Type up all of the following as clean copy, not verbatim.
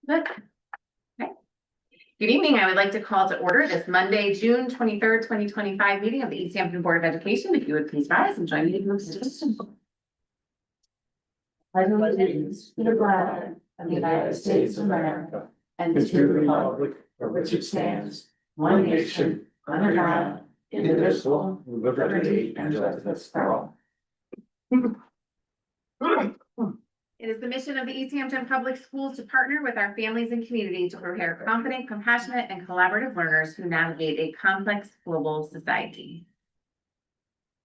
Good. Okay. Good evening. I would like to call to order this Monday, June 23rd, 2025 meeting of the East Hampton Board of Education. If you would please rise and join me in the pledge. Pledge allegiance to the flag of the United States of America and to the republic for which it stands, one nation, under God, indivisible, with liberty and justice for all. It is the mission of the East Hampton Public Schools to partner with our families and community to prepare confident, compassionate, and collaborative learners who navigate a complex global society.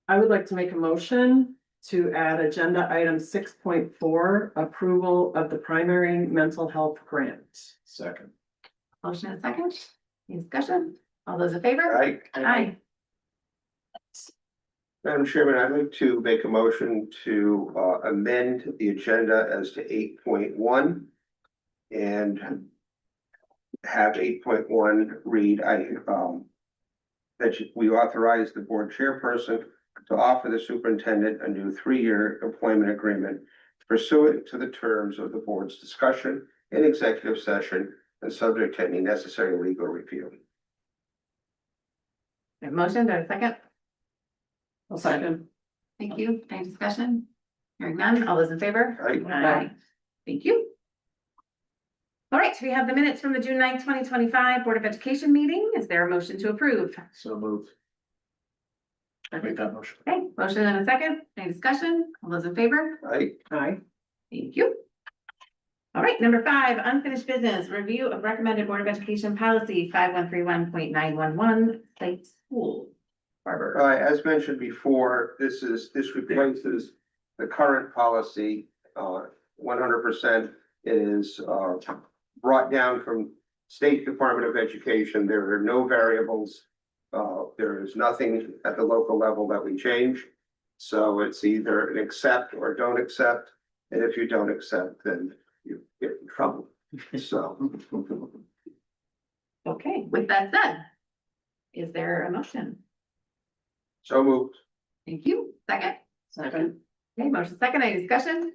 I would like to make a motion to add agenda item 6.4, approval of the primary mental health grant. Second. Motion and second. Any discussion? All those in favor? Aye. Aye. Madam Chairman, I'd like to make a motion to amend the agenda as to 8.1 and have 8.1 read, that we authorize the board chairperson to offer the superintendent a new 3-year employment agreement pursuant to the terms of the board's discussion in executive session and subject to any necessary legal review. Motion, do I have a second? A second. Thank you. Any discussion? Hearing none. All those in favor? Aye. Thank you. All right, we have the minutes from the June 9th, 2025 Board of Education meeting. Is there a motion to approve? So moved. I make that motion. Okay, motion and a second. Any discussion? All those in favor? Aye. Aye. Thank you. All right, number 5, unfinished business, review of recommended Board of Education policy 5131.911, site school. Barbara. As mentioned before, this replaces the current policy 100%. It is brought down from State Department of Education. There are no variables. There is nothing at the local level that we change. So it's either an accept or don't accept. And if you don't accept, then you get in trouble. So. Okay, with that said, is there a motion? So moved. Thank you. Second. Second. Okay, motion second. Any discussion?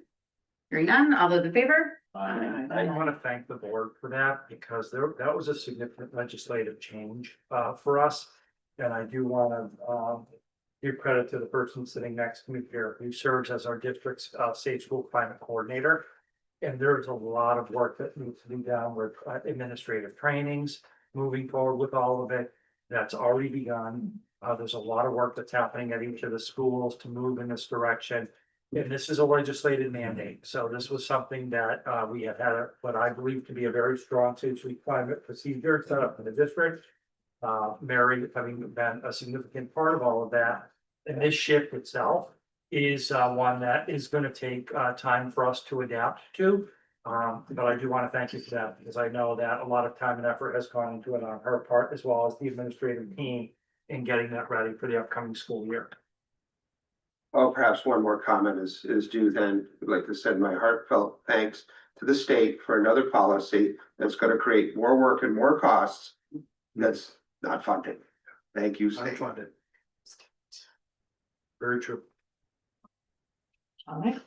Hearing none. All those in favor? I want to thank the board for that because that was a significant legislative change for us. And I do want to give credit to the person sitting next to me here who serves as our district's safe school climate coordinator. And there's a lot of work that needs to be done with administrative trainings, moving forward with all of it. That's already begun. There's a lot of work that's happening at each of the schools to move in this direction. And this is a legislative mandate. So this was something that we have had what I believe to be a very strong safe school climate procedure set up in the district. Mary having been a significant part of all of that. And this shift itself is one that is going to take time for us to adapt to. But I do want to thank you for that because I know that a lot of time and effort has gone into it on her part as well as the administrative team in getting that ready for the upcoming school year. Oh, perhaps one more comment is due then. I'd like to send my heartfelt thanks to the state for another policy that's going to create more work and more costs. That's not funded. Thank you, state. Unfunded. Very true. All right.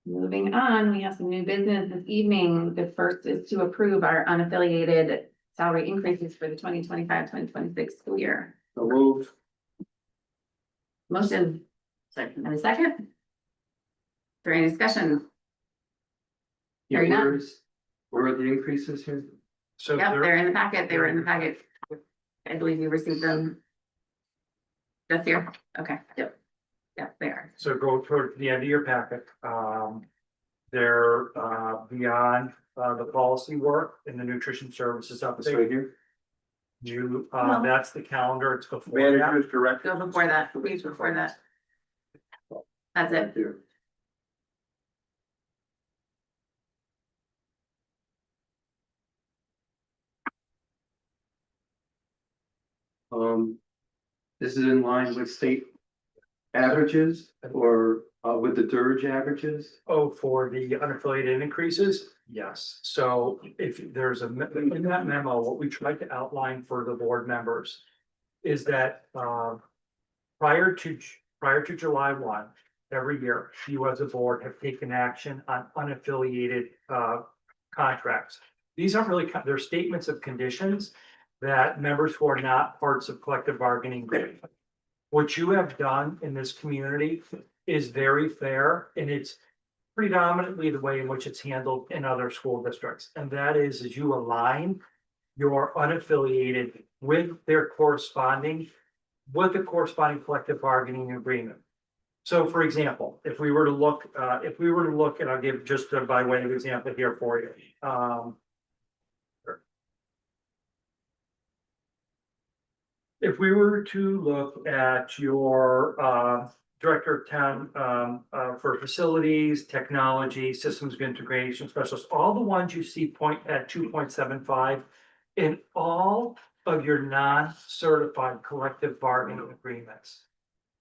Moving on, we have some new business this evening. The first is to approve our unaffiliated salary increases for the 2025-2026 school year. So moved. Motion. Second. And a second. Is there any discussion? Hearing none. Where are the increases here? So Yep, there- they're in the packet. They were in the packet. I believe you received them. Just here. Okay. Yep. Yep, they are. So go toward the end of your packet. They're beyond the policy work and the nutrition services This right update. here? You, No. that's the calendar. It's before that. Manager's director. Go before that, please before that. That's it. Here. This is in line with state averages or with the DURGE averages? Oh, for the unaffiliated increases? Yes. So if there's in that memo, what we tried to outline for the board members is that prior to July 1, every year, you as a board have taken action on unaffiliated contracts. These aren't really, they're statements of conditions that members who are not parts of collective bargaining agreement. What you have done in this community is very fair, and it's predominantly the way in which it's handled in other school districts. And that is you align your unaffiliated with their corresponding, with the corresponding collective bargaining agreement. So for example, if we were to look, and I'll give just by way of example here for you. If we were to look at your director of town for facilities, technology, systems of integration specialist, all the ones you see point at 2.75 in all of your non-certified collective bargaining agreements,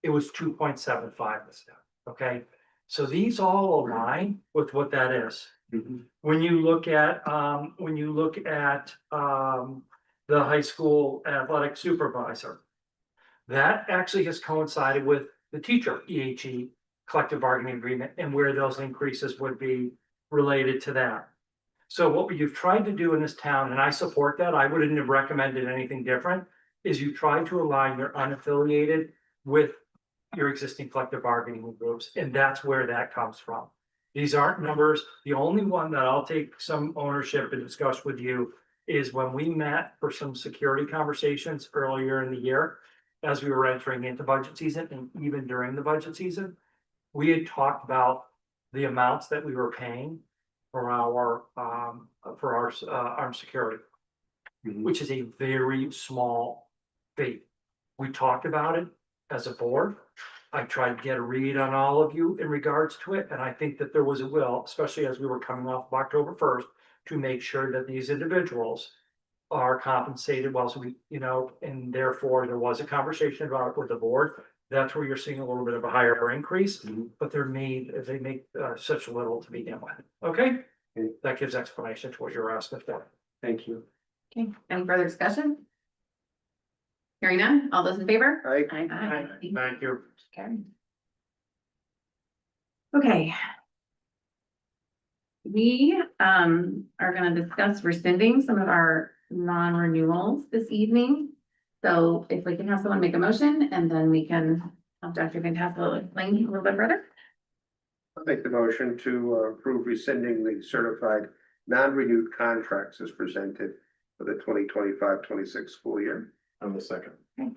it was 2.75 this time, okay? So these all align with what that is. When you look at the high school athletic supervisor, that actually has coincided with the teacher EHE collective bargaining agreement and where those increases would be related to that. So what you've tried to do in this town, and I support that, I wouldn't have recommended anything different, is you try to align your unaffiliated with your existing collective bargaining groups, and that's where that comes from. These aren't numbers. The only one that I'll take some ownership and discuss with you is when we met for some security conversations earlier in the year, as we were entering into budget season and even during the budget season, we had talked about the amounts that we were paying for our armed security, which is a very small fee. We talked about it as a board. I tried to get a read on all of you in regards to it, and I think that there was a will, especially as we were coming off of October 1st, to make sure that these individuals are compensated well. So we, and therefore there was a conversation about it with the board. That's where you're seeing a little bit of a higher increase, but they make such little to begin with. Okay? That gives explanation to what you're asking for. Thank you. Okay, any further discussion? Hearing none, all those in favor? Aye. Aye. Thank you. Carried. Okay. We are gonna discuss rescinding some of our non-renewals this evening. So if we can have someone make a motion, and then we can have Dr. Van Tassel explain a little bit further. I'll make the motion to approve rescinding the certified non-renewed contracts as presented for the 2025-26 school year. I'm the second. Would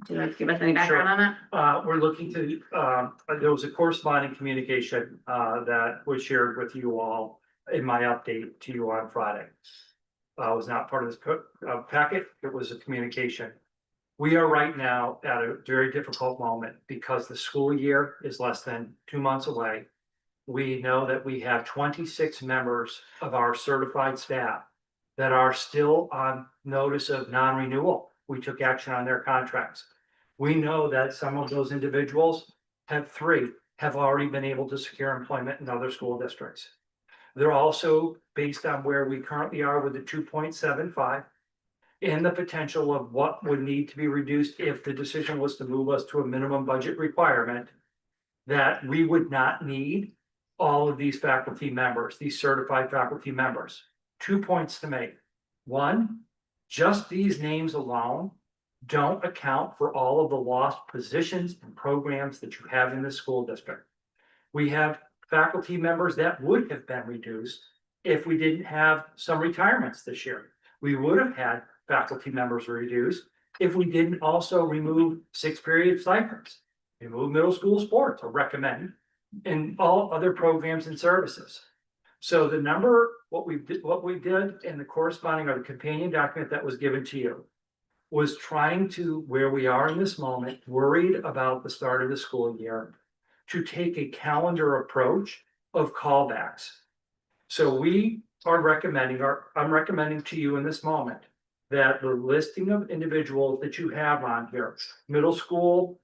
you like to give us any background on that? We're looking to, there was a corresponding communication that was shared with you all in my update to you on Friday. It was not part of this packet, it was a communication. We are right now at a very difficult moment because the school year is less than 2 months away. We know that we have 26 members of our certified staff that are still on notice of non-renewal. We took action on their contracts. We know that some of those individuals have already been able to secure employment in other school districts. They're also based on where we currently are with the 2.75 and the potential of what would need to be reduced if the decision was to move us to a minimum budget requirement, that we would not need all of these faculty members, these certified faculty members. 2 points to make. One, just these names alone don't account for all of the lost positions and programs that you have in the school district. We have faculty members that would have been reduced if we didn't have some retirements this year. We would have had faculty members reduced if we didn't also remove 6-period stipends, remove middle school sports or recommend, and all other programs and services. So the number, what we did in the corresponding or the companion document that was given to you was trying to, where we are in this moment, worried about the start of the school year, to take a calendar approach of callbacks. So we are recommending, or I'm recommending to you in this moment, that the listing of individuals that you have on here, middle school,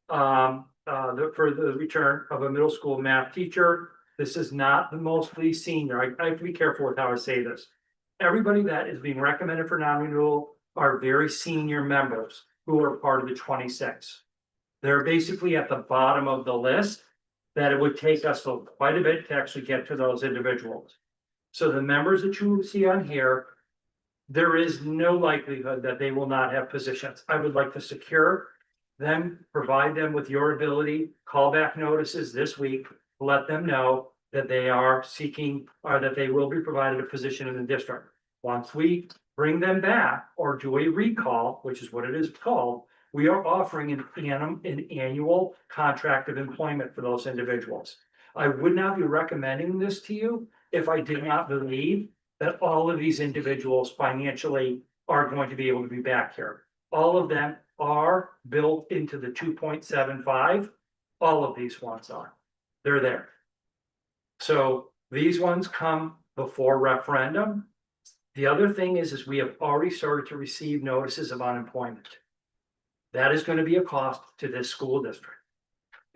for the return of a middle school math teacher. This is not the mostly senior. I have to be careful with how I say this. Everybody that is being recommended for non-renewal are very senior members who are part of the 26. They're basically at the bottom of the list, that it would take us quite a bit to actually get to those individuals. So the members that you see on here, there is no likelihood that they will not have positions. I would like to secure them, provide them with your ability, callback notices this week, let them know that they are seeking, or that they will be provided a position in the district. Once we bring them back or do a recall, which is what it is called, we are offering an annual contract of employment for those individuals. I would not be recommending this to you if I did not believe that all of these individuals financially are going to be able to be back here. All of them are built into the 2.75. All of these ones are. They're there. So these ones come before referendum. The other thing is we have already started to receive notices of unemployment. That is going to be a cost to this school district.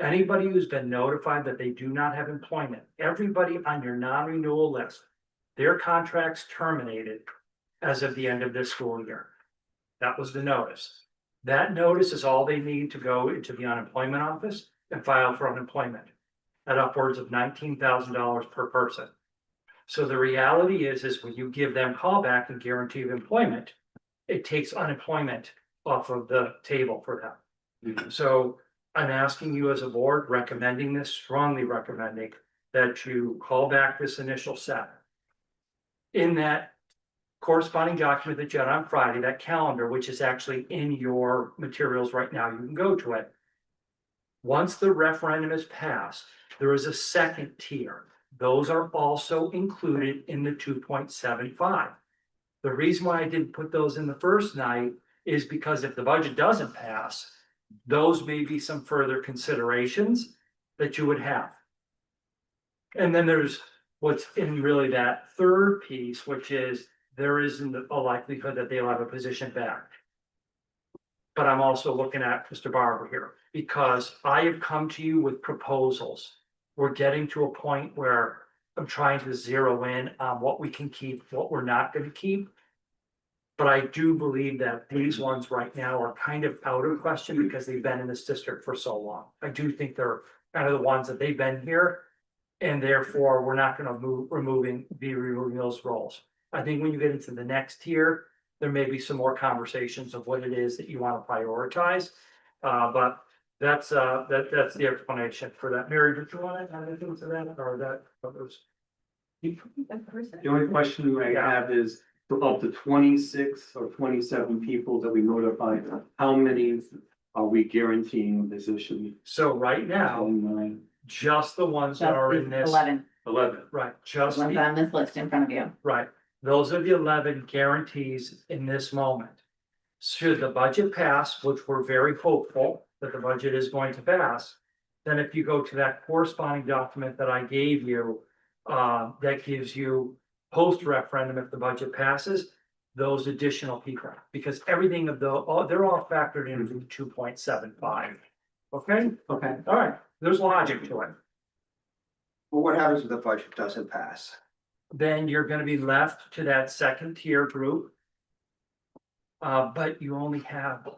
Anybody who's been notified that they do not have employment, everybody on your non-renewal list, their contracts terminated as of the end of this school year. That was the notice. That notice is all they need to go into the unemployment office and file for unemployment at upwards of $19,000 per person. So the reality is when you give them callback and guarantee of employment, it takes unemployment off of the table for them. So I'm asking you as a board, recommending this, strongly recommending that you call back this initial set. In that corresponding document that you had on Friday, that calendar, which is actually in your materials right now, you can go to it. Once the referendum is passed, there is a second tier. Those are also included in the 2.75. The reason why I didn't put those in the first night is because if the budget doesn't pass, those may be some further considerations that you would have. And then there's what's in really that third piece, which is there isn't a likelihood that they'll have a position back. But I'm also looking at Mr. Barber here because I have come to you with proposals. We're getting to a point where I'm trying to zero in on what we can keep, what we're not going to keep. But I do believe that these ones right now are kind of out of question because they've been in this district for so long. I do think they're kind of the ones that they've been here. And therefore, we're not going to be removing those roles. I think when you get into the next tier, there may be some more conversations of what it is that you want to prioritize. But that's the explanation for that. Mary, did you want to add anything to that or that? The only question I have is, of the 26 or 27 people that we notified, how many are we guaranteeing a position? So right now, 9, just the ones that are in this. 11, 11. Right, just ones the, on this list in front of you. right. Those are the 11 guarantees in this moment. Should the budget pass, which we're very hopeful that the budget is going to pass, then if you go to that corresponding document that I gave you, that gives you post-referendum, if the budget passes, those additional people, because everything of they're all factored into 2.75. Okay, Okay. all right, there's logic to it. Well, what happens if the budget doesn't pass? Then you're gonna be left to that second tier group. But you only have,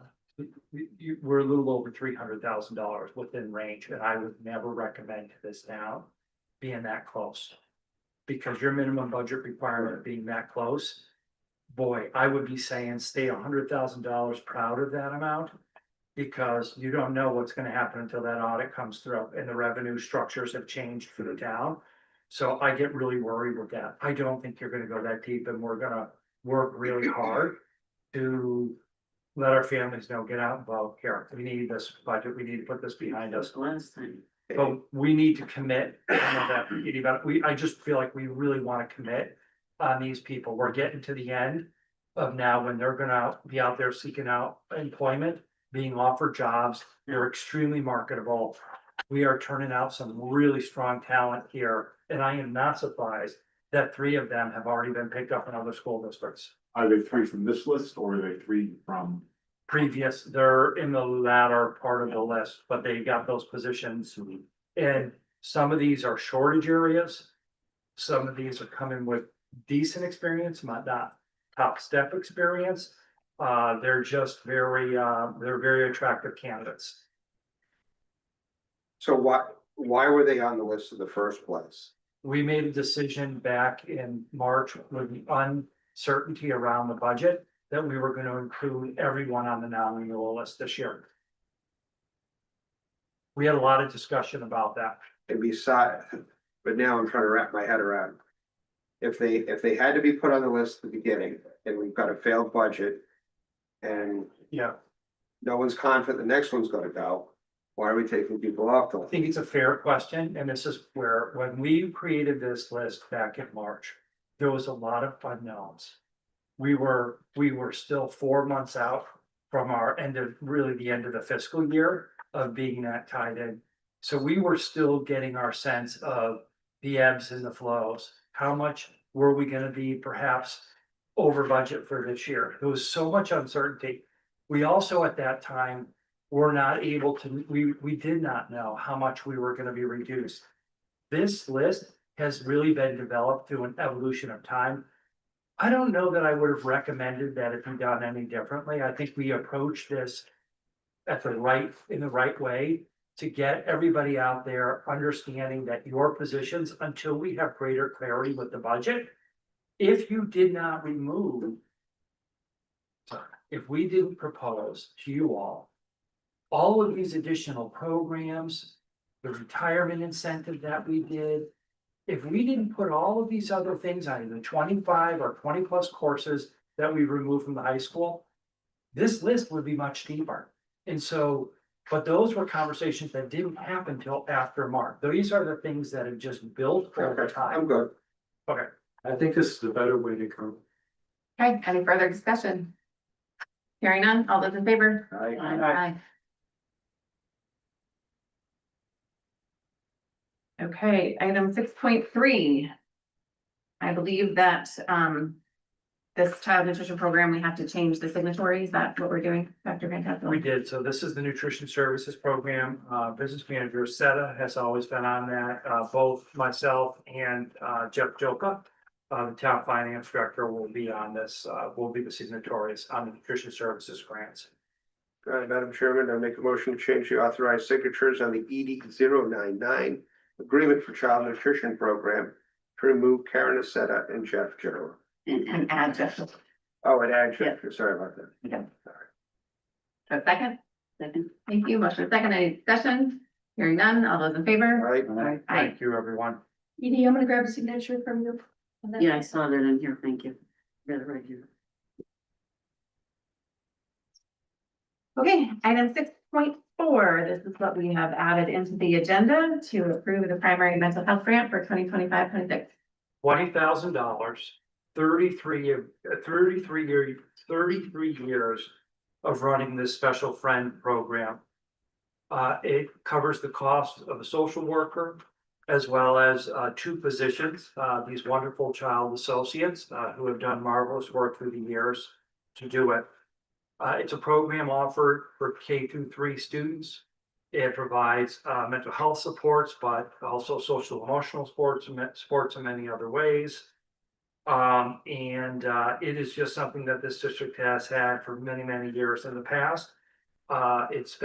we're a little over $300,000 within range, and I would never recommend this now being that close. Because your minimum budget requirement being that close, boy, I would be saying stay $100,000 proud of that amount. Because you don't know what's gonna happen until that audit comes through and the revenue structures have changed for the town. So I get really worried with that. I don't think you're gonna go that deep, and we're gonna work really hard to let our families know, get out and vote here. We need this budget. We need to put this behind us. Last time. But we need to commit. I know that I just feel like we really want to commit on these people. We're getting to the end of now when they're gonna be out there seeking out employment, being offered jobs. They're extremely marketable. We are turning out some really strong talent here, and I am not surprised that 3 of them have already been picked up in other school districts. Are they 3 from this list or are they 3 from? Previous, they're in the latter part of the list, but they got those positions. And some of these are shortage areas. Some of these are coming with decent experience, not top step experience. They're just they're very attractive candidates. So why were they on the list in the first place? We made a decision back in March with the uncertainty around the budget that we were gonna include everyone on the non-renewal list this year. We had a lot of discussion about that. And beside, but now I'm trying to wrap my head around. If they had to be put on the list at the beginning, and we've got a failed budget. And Yeah. no one's confident the next one's gonna go, why are we taking people off the I list? think it's a fair question, and this is where, when we created this list back in March, there was a lot of unknowns. We were still 4 months out from our end of, really the end of the fiscal year of being that tied in. So we were still getting our sense of the ebbs and the flows. How much were we gonna be perhaps over budget for this year? There was so much uncertainty. We also, at that time, were not able to, we did not know how much we were gonna be reduced. This list has really been developed through an evolution of time. I don't know that I would have recommended that it be done any differently. I think we approached this in the right way to get everybody out there understanding that your positions, until we have greater clarity with the budget, if you did not remove, if we didn't propose to you all of these additional programs, the retirement incentive that we did, if we didn't put all of these other things on, the 25 or 20+ courses that we removed from the high school, this list would be much deeper. And so, but those were conversations that didn't happen till after March. These are the things that have just built over Okay, I'm time. good. Okay, I think this is a better way to go. Okay, any further discussion? Hearing none, all those in favor? I, Aye. Okay, item 6.3. I believe that, this child nutrition program, we have to change the signatory. Is that what we're doing, Dr. Van Tassel? we did. So this is the nutrition services program. Business manager Seta has always been on that. Both myself and Jeff Joka, the town finance director, will be on this, will be the signatories on the nutrition services grants. Madam Chairman, I make a motion to change the authorized signatures on the ED 099 agreement for child nutrition program to remove Karen Aceta and Jeff Joe. And add Jeff. Oh, and add Jeff, sorry about that. A second? Second. Thank you. Motion second. Any discussion? Hearing none. All those in favor? Right, Aye. Thank you, everyone. Edie, I'm gonna grab a signature from you. Yeah, I saw that in here, thank you. Got it right here. Okay, item 6.4. This is what we have added into the agenda to approve the primary mental health grant for 2025-26. $20,000, 33 years of running this special friend program. It covers the cost of a social worker as well as 2 positions, these wonderful child associates who have done marvelous work through the years to do it. It's a program offered for K-3 students. It provides mental health supports, but also social emotional sports in many other ways. It is just something that this district has had for many, many years in the past. It's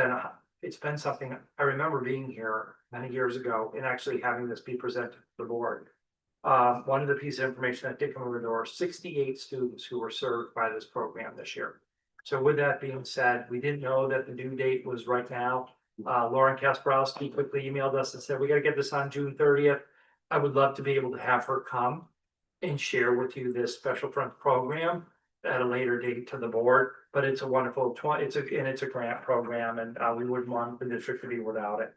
been something, I remember being here many years ago and actually having this be presented to the board. One of the pieces of information that did come over, there were 68 students who were served by this program this year. So with that being said, we didn't know that the due date was right now. Lauren Kasparowski quickly emailed us and said, we gotta get this on June 30th. I would love to be able to have her come and share with you this special friend program at a later date to the board, but it's a wonderful it's a grant program, and we wouldn't want the district to be without it.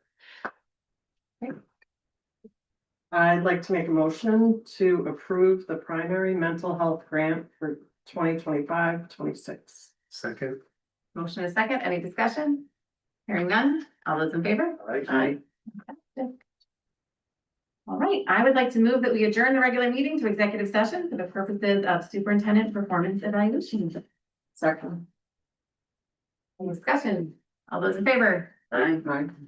I'd like to make a motion to approve the primary mental health grant for 2025-26. Second. Motion is second. Any discussion? Hearing none. All those in favor? right. Aye. All right, I would like to move that we adjourn the regular meeting to executive session for the purposes of superintendent performance evaluation. Second. Any discussion? All those in favor? Aye.